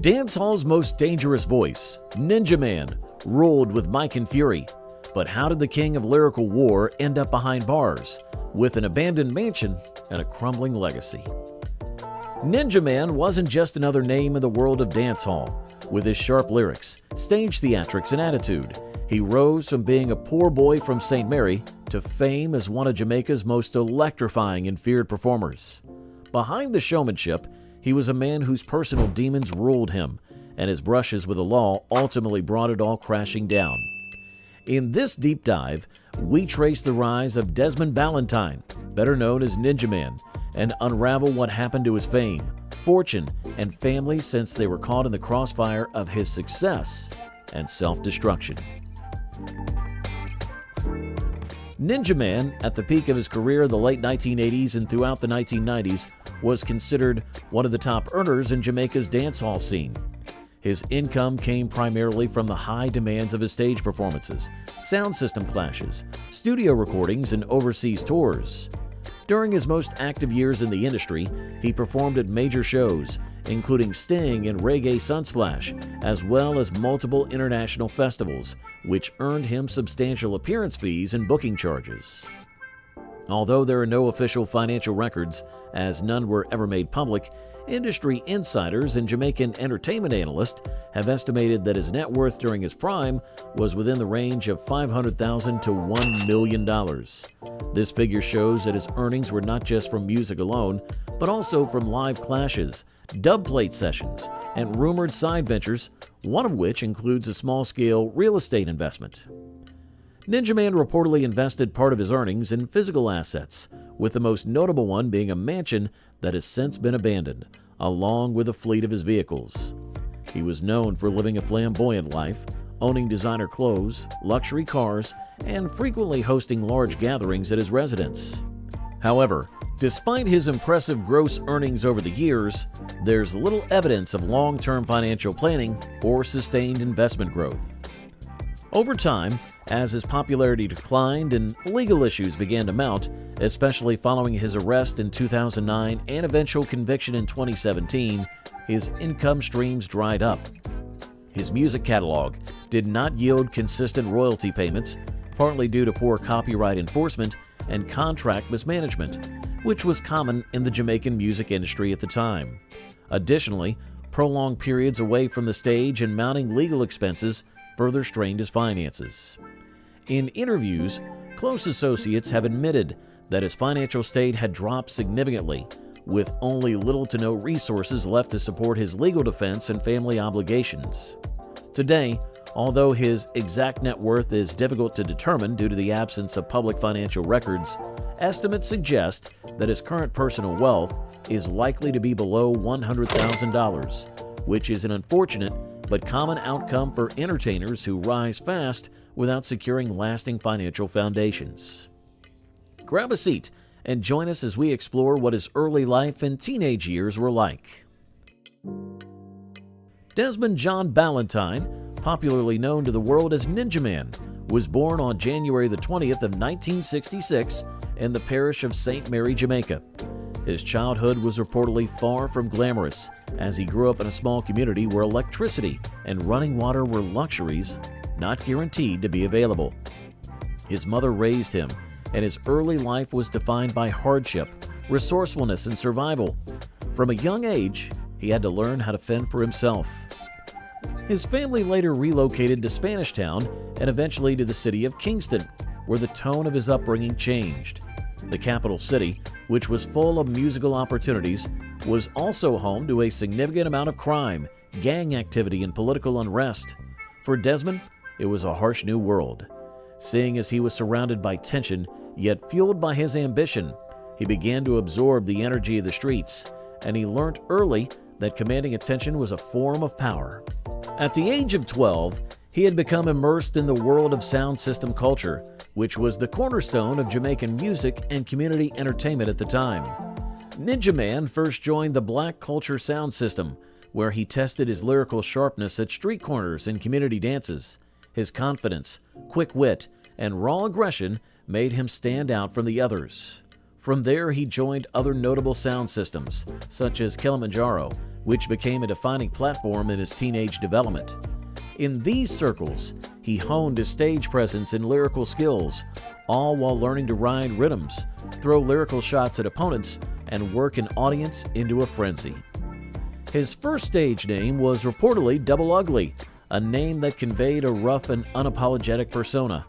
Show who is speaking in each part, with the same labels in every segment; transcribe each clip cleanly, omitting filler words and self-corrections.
Speaker 1: Dancehall's most dangerous voice, Ninjaman, ruled with mic and fury. But how did the king of lyrical war end up behind bars, with an abandoned mansion and a crumbling legacy? Ninjaman wasn't just another name in the world of dancehall. With his sharp lyrics, stage theatrics, and attitude, he rose from being a poor boy from St. Mary to fame as one of Jamaica's most electrifying and feared performers. Behind the showmanship, he was a man whose personal demons ruled him, and his brushes with the law ultimately brought it all crashing down. In this deep dive, we trace the rise of Desmond Ballantyne, better known as Ninjaman, and unravel what happened to his fame, fortune, and family since they were caught in the crossfire of his success and self-destruction. Ninjaman, at the peak of his career in the late 1980s and throughout the 1990s, was considered one of the top earners in Jamaica's dancehall scene. His income came primarily from the high demands of his stage performances, sound system clashes, studio recordings, and overseas tours. During his most active years in the industry, he performed at major shows, including Sting and Reggae Sunsplash, as well as multiple international festivals, which earned him substantial appearance fees and booking charges. Although there are no official financial records, as none were ever made public, industry insiders and Jamaican entertainment analysts have estimated that his net worth during his prime was within the range of $500,000 to $1 million. This figure shows that his earnings were not just from music alone, but also from live clashes, dubplate sessions, and rumored side ventures, one of which includes a small-scale real estate investment. Ninjaman reportedly invested part of his earnings in physical assets, with the most notable one being a mansion that has since been abandoned, along with a fleet of his vehicles. He was known for living a flamboyant life, owning designer clothes, luxury cars, and frequently hosting large gatherings at his residence. However, despite his impressive gross earnings over the years, there's little evidence of long-term financial planning or sustained investment growth. Over time, as his popularity declined and legal issues began to mount, especially following his arrest in 2009 and eventual conviction in 2017, his income streams dried up. His music catalog did not yield consistent royalty payments, partly due to poor copyright enforcement and contract mismanagement, which was common in the Jamaican music industry at the time. Additionally, prolonged periods away from the stage and mounting legal expenses further strained his finances. In interviews, close associates have admitted that his financial state had dropped significantly, with only little to no resources left to support his legal defense and family obligations. Today, although his exact net worth is difficult to determine due to the absence of public financial records, estimates suggest that his current personal wealth is likely to be below $100,000, which is an unfortunate but common outcome for entertainers who rise fast without securing lasting financial foundations. Grab a seat and join us as we explore what his early life and teenage years were like. Desmond John Ballantyne, popularly known to the world as Ninjaman, was born on January the 20th of 1966 in the parish of St. Mary, Jamaica. His childhood was reportedly far from glamorous, as he grew up in a small community where electricity and running water were luxuries not guaranteed to be available. His mother raised him, and his early life was defined by hardship, resourcefulness, and survival. From a young age, he had to learn how to fend for himself. His family later relocated to Spanish Town and eventually to the city of Kingston, where the tone of his upbringing changed. The capital city, which was full of musical opportunities, was also home to a significant amount of crime, gang activity, and political unrest. For Desmond, it was a harsh new world. Seeing as he was surrounded by tension, yet fueled by his ambition, he began to absorb the energy of the streets, and he learned early that commanding attention was a form of power. At the age of 12, he had become immersed in the world of sound system culture, which was the cornerstone of Jamaican music and community entertainment at the time. Ninjaman first joined the Black Culture Sound System, where he tested his lyrical sharpness at street corners and community dances. His confidence, quick wit, and raw aggression made him stand out from the others. From there, he joined other notable sound systems, such as Kilimanjaro, which became a defining platform in his teenage development. In these circles, he honed his stage presence and lyrical skills, all while learning to ride rhythms, throw lyrical shots at opponents, and work an audience into a frenzy. His first stage name was reportedly Double Ugly, a name that conveyed a rough and unapologetic persona.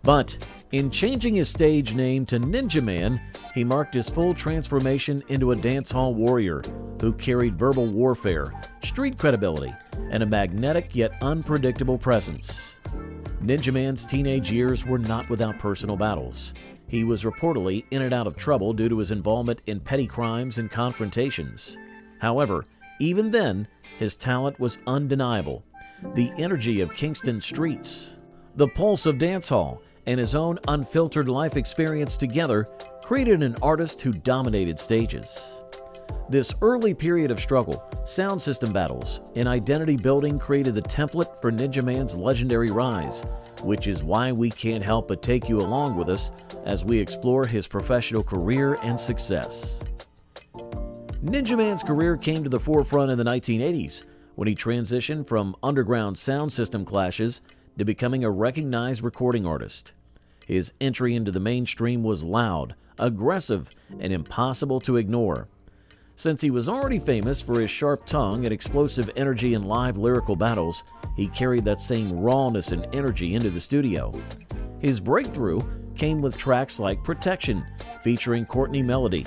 Speaker 1: But in changing his stage name to Ninjaman, he marked his full transformation into a dancehall warrior who carried verbal warfare, street credibility, and a magnetic yet unpredictable presence. Ninjaman's teenage years were not without personal battles. He was reportedly in and out of trouble due to his involvement in petty crimes and confrontations. However, even then, his talent was undeniable. The energy of Kingston streets, the pulse of dancehall, and his own unfiltered life experience together created an artist who dominated stages. This early period of struggle, sound system battles, and identity building created the template for Ninjaman's legendary rise, which is why we can't help but take you along with us as we explore his professional career and success. Ninjaman's career came to the forefront in the 1980s when he transitioned from underground sound system clashes to becoming a recognized recording artist. His entry into the mainstream was loud, aggressive, and impossible to ignore. Since he was already famous for his sharp tongue and explosive energy in live lyrical battles, he carried that same rawness and energy into the studio. His breakthrough came with tracks like Protection, featuring Courtney Melody.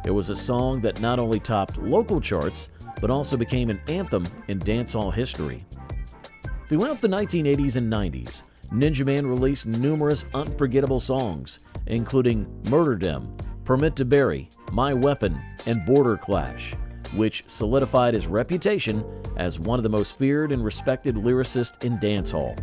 Speaker 1: It was a song that not only topped local charts, but also became an anthem in dancehall history. Throughout the 1980s and 90s, Ninjaman released numerous unforgettable songs, including Murder Dem, Permit to Bury, My Weapon, and Border Clash, which solidified his reputation as one of the most feared and respected lyricists in dancehall.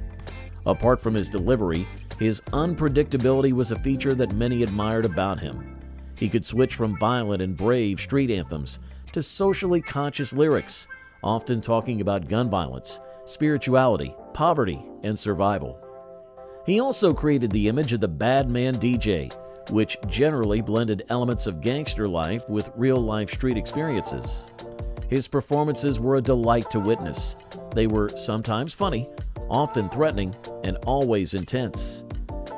Speaker 1: Apart from his delivery, his unpredictability was a feature that many admired about him. He could switch from violent and brave street anthems to socially conscious lyrics, often talking about gun violence, spirituality, poverty, and survival. He also created the image of the bad man DJ, which generally blended elements of gangster life with real-life street experiences. His performances were a delight to witness. They were sometimes funny, often threatening, and always intense.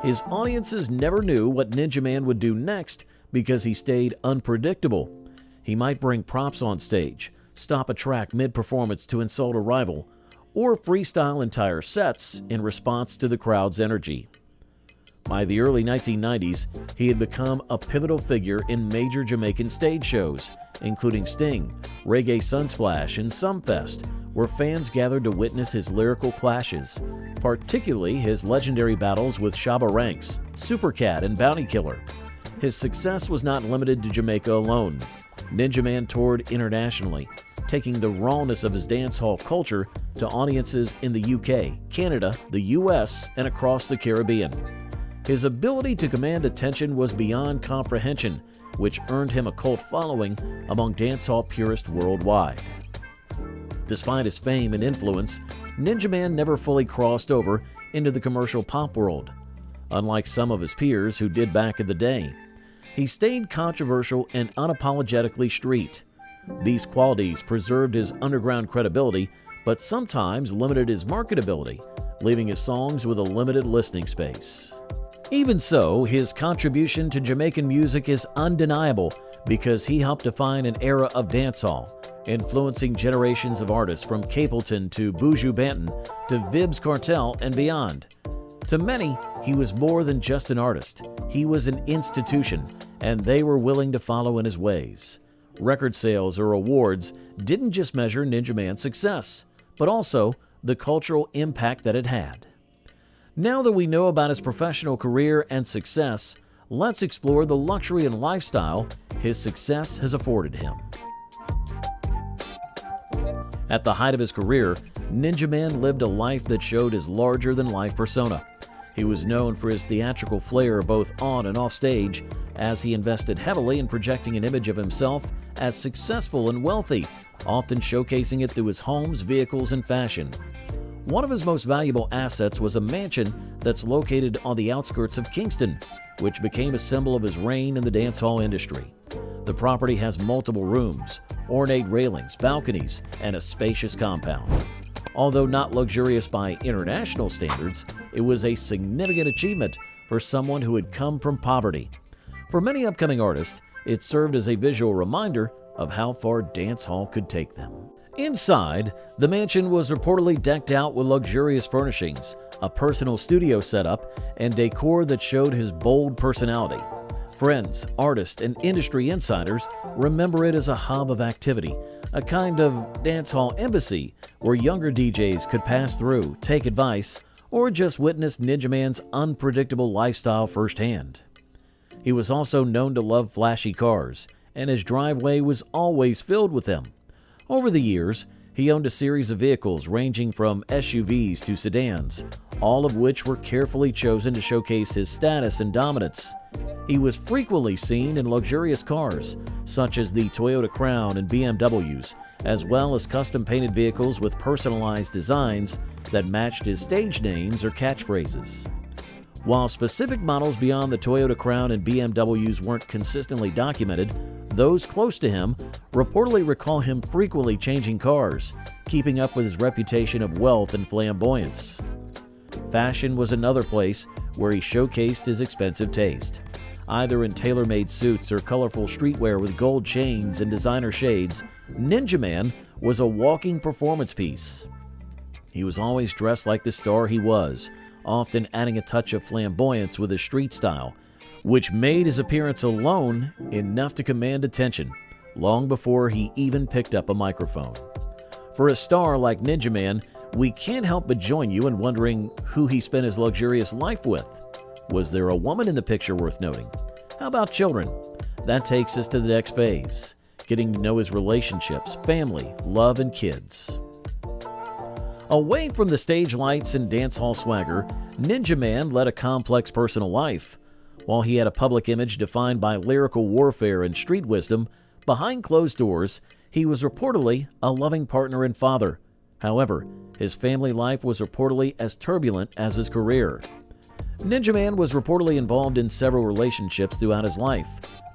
Speaker 1: His audiences never knew what Ninjaman would do next because he stayed unpredictable. He might bring props on stage, stop a track mid-performance to insult a rival, or freestyle entire sets in response to the crowd's energy. By the early 1990s, he had become a pivotal figure in major Jamaican stage shows, including Sting, Reggae Sunsplash, and Sumfest, where fans gathered to witness his lyrical clashes, particularly his legendary battles with Shabba Ranks, Supercat, and Bounty Killer. His success was not limited to Jamaica alone. Ninjaman toured internationally, taking the rawness of his dancehall culture to audiences in the UK, Canada, the US, and across the Caribbean. His ability to command attention was beyond comprehension, which earned him a cult following among dancehall purists worldwide. Despite his fame and influence, Ninjaman never fully crossed over into the commercial pop world. Unlike some of his peers who did back in the day, he stayed controversial and unapologetically street. These qualities preserved his underground credibility, but sometimes limited his marketability, leaving his songs with a limited listening space. Even so, his contribution to Jamaican music is undeniable because he helped define an era of dancehall, influencing generations of artists from Capleton to Buju Banton to Vybz Kartel and beyond. To many, he was more than just an artist. He was an institution, and they were willing to follow in his ways. Record sales or awards didn't just measure Ninjaman's success, but also the cultural impact that it had. Now that we know about his professional career and success, let's explore the luxury and lifestyle his success has afforded him. At the height of his career, Ninjaman lived a life that showed his larger-than-life persona. He was known for his theatrical flair both on and off stage, as he invested heavily in projecting an image of himself as successful and wealthy, often showcasing it through his homes, vehicles, and fashion. One of his most valuable assets was a mansion that's located on the outskirts of Kingston, which became a symbol of his reign in the dancehall industry. The property has multiple rooms, ornate railings, balconies, and a spacious compound. Although not luxurious by international standards, it was a significant achievement for someone who had come from poverty. For many upcoming artists, it served as a visual reminder of how far dancehall could take them. Inside, the mansion was reportedly decked out with luxurious furnishings, a personal studio setup, and decor that showed his bold personality. Friends, artists, and industry insiders remember it as a hub of activity, a kind of dancehall embassy where younger DJs could pass through, take advice, or just witness Ninjaman's unpredictable lifestyle firsthand. He was also known to love flashy cars, and his driveway was always filled with them. Over the years, he owned a series of vehicles ranging from SUVs to sedans, all of which were carefully chosen to showcase his status and dominance. He was frequently seen in luxurious cars, such as the Toyota Crown and BMWs, as well as custom-painted vehicles with personalized designs that matched his stage names or catchphrases. While specific models beyond the Toyota Crown and BMWs weren't consistently documented, those close to him reportedly recall him frequently changing cars, keeping up with his reputation of wealth and flamboyance. Fashion was another place where he showcased his expensive taste. Either in tailor-made suits or colorful streetwear with gold chains and designer shades, Ninjaman was a walking performance piece. He was always dressed like the star he was, often adding a touch of flamboyance with his street style, which made his appearance alone enough to command attention, long before he even picked up a microphone. For a star like Ninjaman, we can't help but join you in wondering who he spent his luxurious life with. Was there a woman in the picture worth noting? How about children? That takes us to the next phase, getting to know his relationships, family, love, and kids. Away from the stage lights and dancehall swagger, Ninjaman led a complex personal life. While he had a public image defined by lyrical warfare and street wisdom, behind closed doors, he was reportedly a loving partner and father. However, his family life was reportedly as turbulent as his career. Ninjaman was reportedly involved in several relationships throughout his life,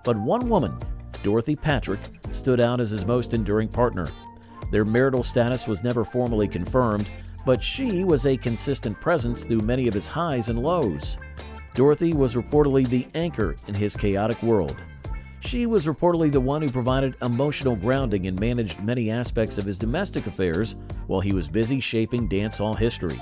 Speaker 1: but one woman, Dorothy Patrick, stood out as his most enduring partner. Their marital status was never formally confirmed, but she was a consistent presence through many of his highs and lows. Dorothy was reportedly the anchor in his chaotic world. She was reportedly the one who provided emotional grounding and managed many aspects of his domestic affairs while he was busy shaping dancehall history.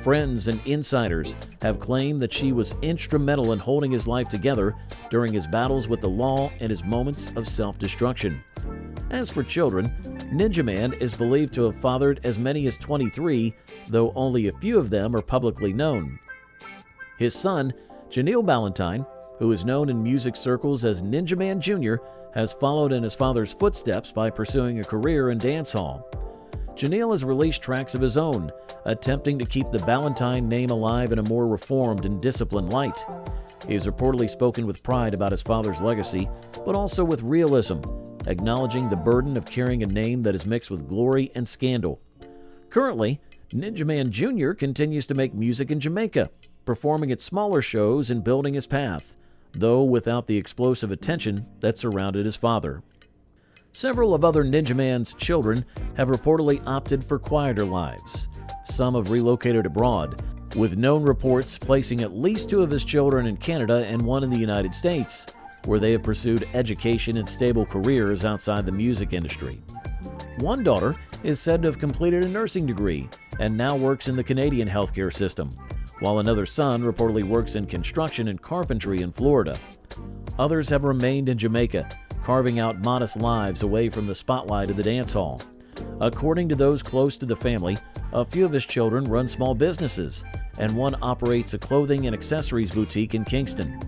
Speaker 1: Friends and insiders have claimed that she was instrumental in holding his life together during his battles with the law and his moments of self-destruction. As for children, Ninjaman is believed to have fathered as many as 23, though only a few of them are publicly known. His son, Janelle Ballantyne, who is known in music circles as Ninjaman Jr., has followed in his father's footsteps by pursuing a career in dancehall. Janelle has released tracks of his own, attempting to keep the Ballantyne name alive in a more reformed and disciplined light. He has reportedly spoken with pride about his father's legacy, but also with realism, acknowledging the burden of carrying a name that is mixed with glory and scandal. Currently, Ninjaman Jr. continues to make music in Jamaica, performing at smaller shows and building his path, though without the explosive attention that surrounded his father. Several of other Ninjaman's children have reportedly opted for quieter lives. Some have relocated abroad, with known reports placing at least 2 of his children in Canada and 1 in the United States, where they have pursued education and stable careers outside the music industry. One daughter is said to have completed a nursing degree and now works in the Canadian healthcare system, while another son reportedly works in construction and carpentry in Florida. Others have remained in Jamaica, carving out modest lives away from the spotlight of the dance hall. According to those close to the family, a few of his children run small businesses, and one operates a clothing and accessories boutique in Kingston.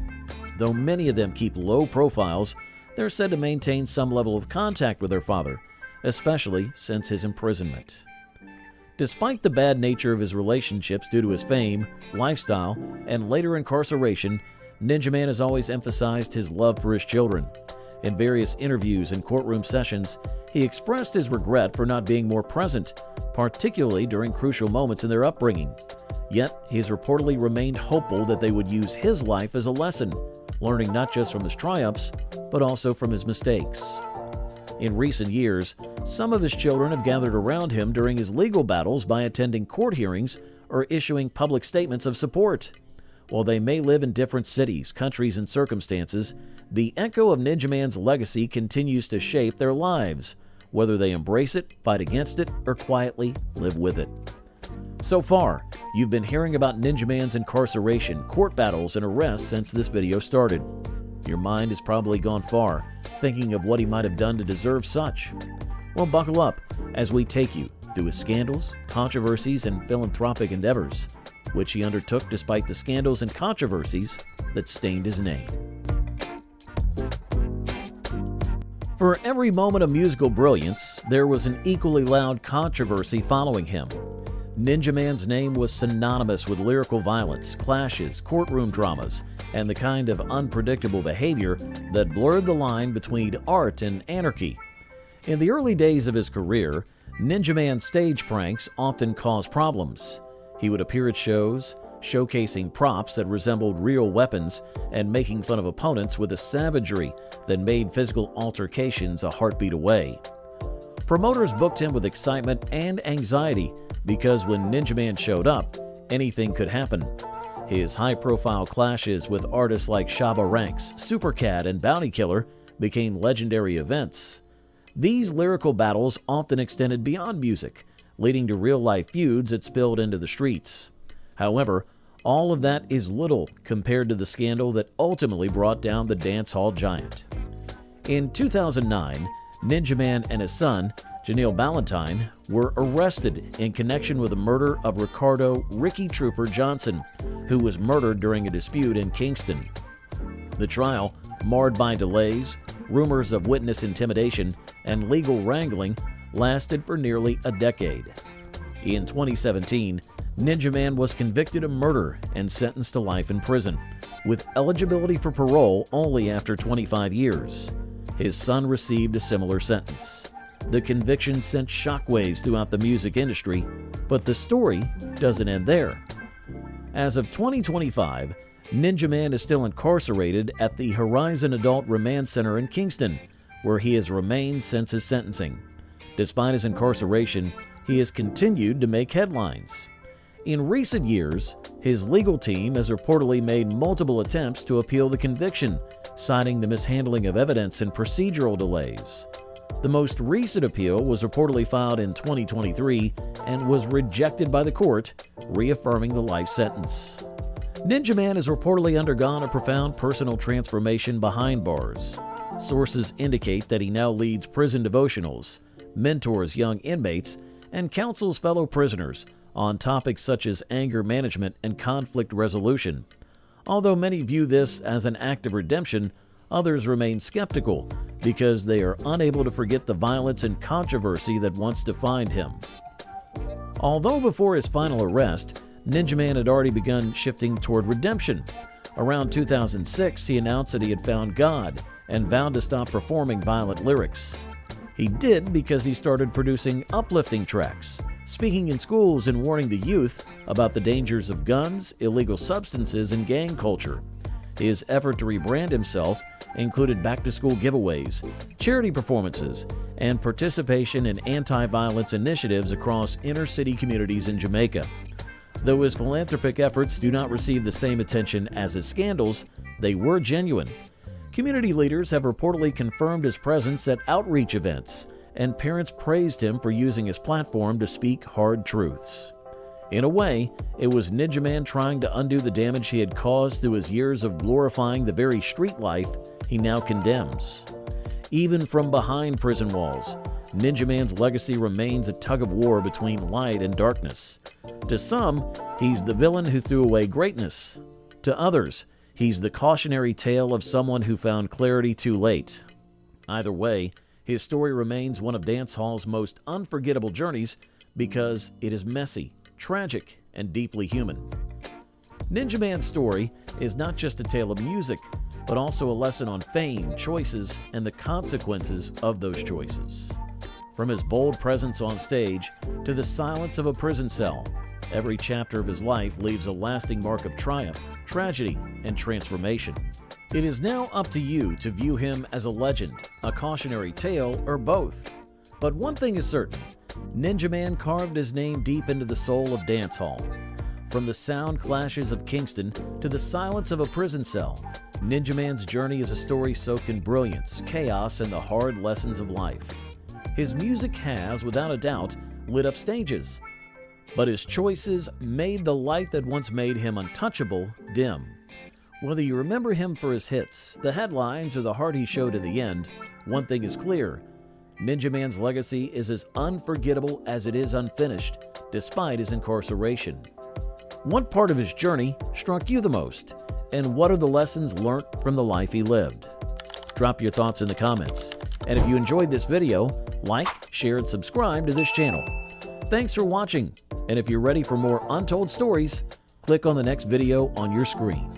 Speaker 1: Though many of them keep low profiles, they're said to maintain some level of contact with their father, especially since his imprisonment. Despite the bad nature of his relationships due to his fame, lifestyle, and later incarceration, Ninjaman has always emphasized his love for his children. In various interviews and courtroom sessions, he expressed his regret for not being more present, particularly during crucial moments in their upbringing. Yet, he has reportedly remained hopeful that they would use his life as a lesson, learning not just from his triumphs, but also from his mistakes. In recent years, some of his children have gathered around him during his legal battles by attending court hearings or issuing public statements of support. While they may live in different cities, countries, and circumstances, the echo of Ninjaman's legacy continues to shape their lives, whether they embrace it, fight against it, or quietly live with it. So far, you've been hearing about Ninjaman's incarceration, court battles, and arrests since this video started. Your mind has probably gone far, thinking of what he might have done to deserve such. Well, buckle up as we take you through his scandals, controversies, and philanthropic endeavors, which he undertook despite the scandals and controversies that stained his name. For every moment of musical brilliance, there was an equally loud controversy following him. Ninjaman's name was synonymous with lyrical violence, clashes, courtroom dramas, and the kind of unpredictable behavior that blurred the line between art and anarchy. In the early days of his career, Ninjaman's stage pranks often caused problems. He would appear at shows, showcasing props that resembled real weapons and making fun of opponents with a savagery that made physical altercations a heartbeat away. Promoters booked him with excitement and anxiety because when Ninjaman showed up, anything could happen. His high-profile clashes with artists like Shabba Ranks, Supercat, and Bounty Killer became legendary events. These lyrical battles often extended beyond music, leading to real-life feuds that spilled into the streets. However, all of that is little compared to the scandal that ultimately brought down the dancehall giant. In 2009, Ninjaman and his son, Janelle Ballantyne, were arrested in connection with the murder of Ricardo "Ricky Trooper" Johnson, who was murdered during a dispute in Kingston. The trial, marred by delays, rumors of witness intimidation, and legal wrangling, lasted for nearly a decade. In 2017, Ninjaman was convicted of murder and sentenced to life in prison, with eligibility for parole only after 25 years. His son received a similar sentence. The conviction sent shockwaves throughout the music industry, but the story doesn't end there. As of 2025, Ninjaman is still incarcerated at the Horizon Adult Remand Center in Kingston, where he has remained since his sentencing. Despite his incarceration, he has continued to make headlines. In recent years, his legal team has reportedly made multiple attempts to appeal the conviction, citing the mishandling of evidence and procedural delays. The most recent appeal was reportedly filed in 2023 and was rejected by the court, reaffirming the life sentence. Ninjaman has reportedly undergone a profound personal transformation behind bars. Sources indicate that he now leads prison devotionals, mentors young inmates, and counsels fellow prisoners on topics such as anger management and conflict resolution. Although many view this as an act of redemption, others remain skeptical because they are unable to forget the violence and controversy that once defined him. Although before his final arrest, Ninjaman had already begun shifting toward redemption. Around 2006, he announced that he had found God and vowed to stop performing violent lyrics. He did because he started producing uplifting tracks, speaking in schools and warning the youth about the dangers of guns, illegal substances, and gang culture. His effort to rebrand himself included back-to-school giveaways, charity performances, and participation in anti-violence initiatives across inner-city communities in Jamaica. Though his philanthropic efforts do not receive the same attention as his scandals, they were genuine. Community leaders have reportedly confirmed his presence at outreach events, and parents praised him for using his platform to speak hard truths. In a way, it was Ninjaman trying to undo the damage he had caused through his years of glorifying the very street life he now condemns. Even from behind prison walls, Ninjaman's legacy remains a tug-of-war between light and darkness. To some, he's the villain who threw away greatness. To others, he's the cautionary tale of someone who found clarity too late. Either way, his story remains one of dancehall's most unforgettable journeys because it is messy, tragic, and deeply human. Ninjaman's story is not just a tale of music, but also a lesson on fame, choices, and the consequences of those choices. From his bold presence on stage to the silence of a prison cell, Every chapter of his life leaves a lasting mark of triumph, tragedy, and transformation. It is now up to you to view him as a legend, a cautionary tale, or both. But one thing is certain, Ninjaman carved his name deep into the soul of dancehall. From the sound clashes of Kingston to the silence of a prison cell, Ninjaman's journey is a story soaked in brilliance, chaos, and the hard lessons of life. His music has, without a doubt, lit up stages, but his choices made the light that once made him untouchable dim. Whether you remember him for his hits, the headlines, or the heart he showed in the end, one thing is clear: Ninjaman's legacy is as unforgettable as it is unfinished, despite his incarceration. What part of his journey struck you the most, and what are the lessons learned from the life he lived? Drop your thoughts in the comments. And if you enjoyed this video, like, share, and subscribe to this channel. Thanks for watching, and if you're ready for more untold stories, click on the next video on your screen.